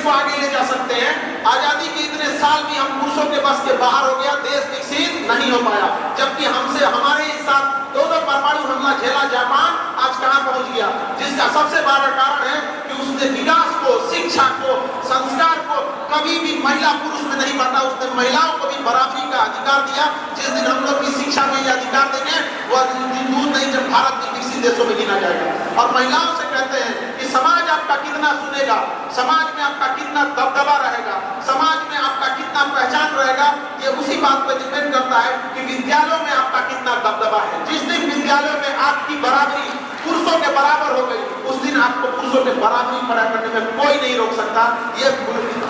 को आगे ले जा सकते हैं। आजादी के इतने साल भी हम पुरुषों के बस के बाहर हो गया, देश विकसित नहीं हो पाया, जबकि हमसे हमारे साथ दो परमाणु हमला झेला जापान आज कहां पहुंच गया, जिसका सबसे बड़ा कारण है कि उसने विकास को, शिक्षा को, संस्कार को कभी भी महिला पुरुष में नहीं बांटा। उसने महिलाओं को भी बराबरी का अधिकार दिया। जिस दिन हम लोग की शिक्षा में यह अधिकार देंगे वह दिन दूर नहीं जब भारत के विकसित देशों में गिना जाएगा। और महिलाओं से कहते हैं कि समाज आपका कितना सुनेगा, समाज में आपका कितना दबदबा रहेगा, समाज में आपका कितना पहचान रहेगा, ये उसी बात पर डिपेंड करता है कि विद्यालयों में आपका कितना दबदबा है। जिस दिन विद्यालयों में आपकी बराबरी पुरुषों के बराबर हो गई, उस दिन आपको पुरुषों के बराबरी पढ़ा करने में कोई नहीं रोक सकता। ये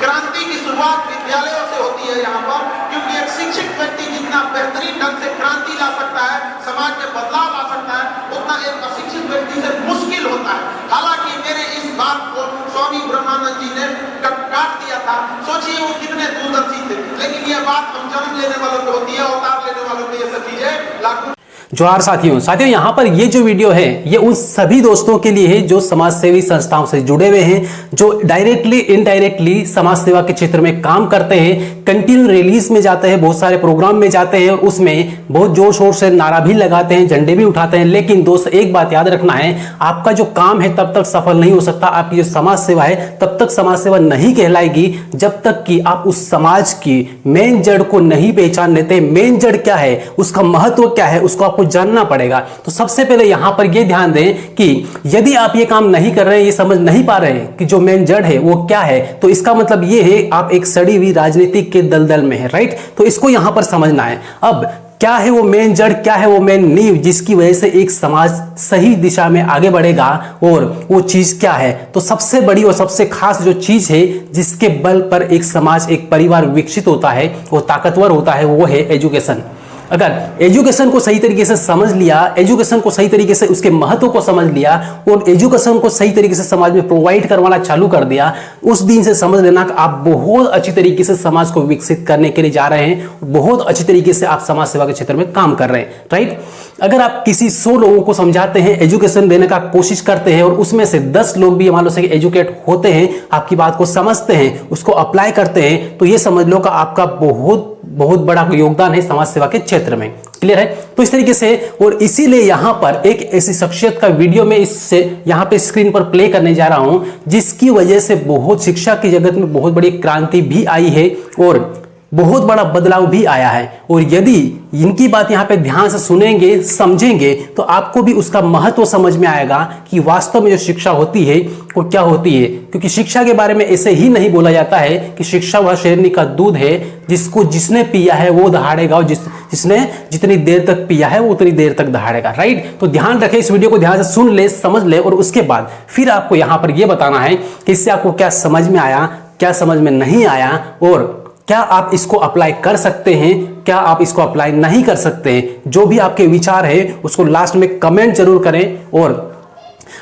क्रांति की शुरुआत विद्यालयों से होती है यहाँ पर, क्योंकि एक शिक्षित व्यक्ति जितना बेहतरीन ढंग से क्रांति ला सकता है, समाज में बदलाव ला सकता है, उतना एक अशिक्षित व्यक्ति से मुश्किल होता है। हालांकि मेरे इस बात को स्वामी ब्रह्मानंद जी ने काट दिया था। सोचिए वो कितने दूरदर्शी थे, लेकिन ये बात हम जन्म लेने वालों पे होती है, अवतार लेने वालों पे ये सब चीजें लागू। जोहार साथियों यहाँ पर ये जो वीडियो है ये उन सभी दोस्तों के लिए है जो समाज सेवी संस्थाओं से जुड़े हुए हैं, जो डायरेक्टली इनडायरेक्टली समाज सेवा के क्षेत्र में काम करते हैं, कंटिन्यू रिलीज में जाते हैं, बहुत सारे प्रोग्राम में जाते हैं और उसमें बहुत जोर शोर से नारा भी लगाते हैं, झंडे भी उठाते हैं। लेकिन दोस्त एक बात याद रखना है, आपका जो काम है तब तक सफल नहीं हो सकता, आपकी जो समाज सेवा है तब तक समाज सेवा नहीं कहलाएगी जब तक कि आप उस समाज की मेन जड़ को नहीं पहचान लेते। मेन जड़ क्या है, उसका महत्व क्या है, उसको को जानना पड़ेगा। तो सबसे पहले यहां पर यह ध्यान दें कि यदि आप ये काम नहीं कर रहे हैं, ये समझ नहीं पा रहे हैं कि जो मेन जड़ है वो क्या है, तो इसका मतलब ये है आप एक सड़ी हुई राजनीतिक के दलदल में है, राइट। तो इसको यहां पर समझना है। अब क्या है वो मेन जड़, क्या है वो मेन नींव जिसकी वजह से एक समाज सही दिशा में आगे बढ़ेगा, और वो चीज क्या है। तो सबसे बड़ी और सबसे खास जो चीज है जिसके बल पर एक समाज, एक परिवार विकसित होता है, वो ताकतवर होता है, वो है एजुकेशन। अगर एजुकेशन को सही तरीके से समझ लिया, एजुकेशन को सही तरीके से उसके महत्व को समझ लिया और एजुकेशन को सही तरीके से समाज में प्रोवाइड करवाना चालू कर दिया, उस दिन से समझ लेना कि आप बहुत अच्छी तरीके से समाज को विकसित करने के लिए जा रहे हैं, बहुत अच्छी तरीके से आप समाज सेवा के क्षेत्र में काम कर रहे हैं, राइट। अगर आप किसी 100 लोगों को समझाते हैं, एजुकेशन देने का कोशिश करते हैं और उसमें से 10 लोग भी मान लो से एजुकेट होते हैं, आपकी बात को समझते हैं, उसको अप्लाई करते हैं, तो ये समझ लो कि आपका बहुत बहुत बड़ा योगदान है समाज सेवा के क्षेत्र में। क्लियर है। तो इस तरीके से, और इसीलिए यहां पर एक ऐसी शख्सियत का वीडियो में इससे यहां पे स्क्रीन पर प्ले करने जा रहा हूं जिसकी वजह से बहुत शिक्षा की जगत में बहुत बड़ी क्रांति भी आई है और बहुत बड़ा बदलाव भी आया है। और यदि इनकी बात यहाँ पे ध्यान से सुनेंगे, समझेंगे, तो आपको भी उसका महत्व समझ में आएगा कि वास्तव में जो शिक्षा होती है वो क्या होती है। क्योंकि शिक्षा के बारे में ऐसे ही नहीं बोला जाता है कि शिक्षा वह शेरनी का दूध है जिसको जिसने पिया है वो दहाड़ेगा, और जिसने जितनी देर तक पिया है वो उतनी देर तक दहाड़ेगा, राइट। तो ध्यान रखें, इस वीडियो को ध्यान से सुन ले, समझ ले, और उसके बाद फिर आपको यहाँ पर यह बताना है कि इससे आपको क्या समझ में आया, क्या समझ में नहीं आया, और क्या आप इसको अप्लाई कर सकते हैं, क्या आप इसको अप्लाई नहीं कर सकते हैं। जो भी आपके विचार है उसको लास्ट में कमेंट जरूर करें। और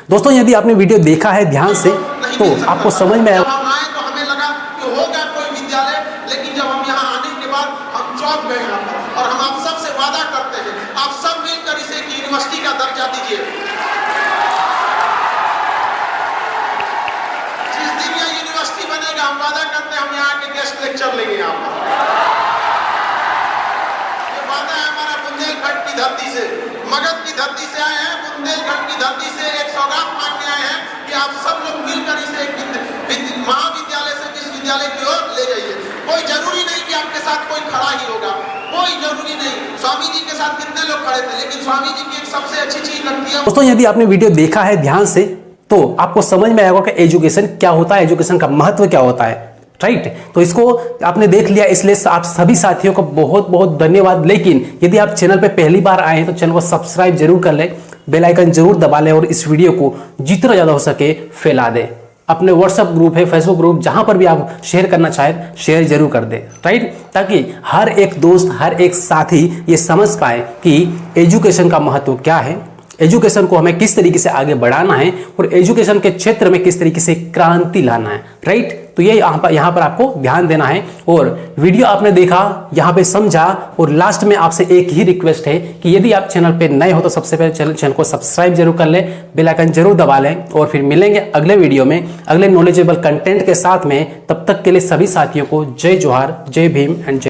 दोस्तों यदि आपने वीडियो देखा है ध्यान से तो आपको समझ में आया। तो हमें लगा कि होगा कोई विद्यालय, लेकिन जब हम यहाँ आने के बाद हम चौंक गए यहाँ पर। और हम आप सबसे वादा करते हैं, आप सब मिलकर इसे एक यूनिवर्सिटी का दर्जा दीजिए। जिस दिन यह यूनिवर्सिटी बनेगा हम वादा करते हैं हम यहाँ के गेस्ट लेक्चर लेंगे यहाँ पर। ये वादा है हमारा बुंदेलखंड की धरती से, मगध की धरती से आए हैं, बुंदेलखंड की धरती से एक सौगात मांगने आए हैं कि आप सब लोग मिलकर इसे एक महाविद्यालय से विश्वविद्यालय की ओर ले जाइए। कोई जरूरी नहीं कि आपके साथ कोई खड़ा ही होगा, कोई जरूरी नहीं। स्वामी जी के साथ कितने लोग खड़े थे, लेकिन स्वामी जी की एक सबसे अच्छी चीज लगती है। दोस्तों यदि आपने वीडियो देखा है ध्यान से तो आपको समझ में आएगा कि एजुकेशन क्या होता है, एजुकेशन का महत्व क्या होता है, राइट। तो इसको आपने देख लिया, इसलिए आप सभी साथियों को बहुत बहुत धन्यवाद। लेकिन यदि आप चैनल पे पहली बार आए हैं तो चैनल को सब्सक्राइब जरूर कर लें, बेल आइकन जरूर दबा लें और इस वीडियो को जितना ज्यादा हो सके फैला दें। अपने व्हाट्सएप ग्रुप है, फेसबुक ग्रुप, जहां पर भी आप शेयर करना चाहें शेयर जरूर कर दें, राइट। ताकि हर एक दोस्त, हर एक साथी ये समझ पाए कि एजुकेशन का महत्व क्या है, एजुकेशन को हमें किस तरीके से आगे बढ़ाना है और एजुकेशन के क्षेत्र में किस तरीके से क्रांति लाना है, राइट। तो ये यहाँ पर आपको ध्यान देना है। और वीडियो आपने देखा, यहाँ पे समझा, और लास्ट में आपसे एक ही रिक्वेस्ट है कि यदि आप चैनल पे नए हो तो सबसे पहले चैनल को सब्सक्राइब जरूर कर लें, बेल आइकन जरूर दबा लें, और फिर मिलेंगे अगले वीडियो में अगले नॉलेजेबल कंटेंट के साथ में। तब तक के लिए सभी साथियों को जय जोहार, जय भीम एंड जय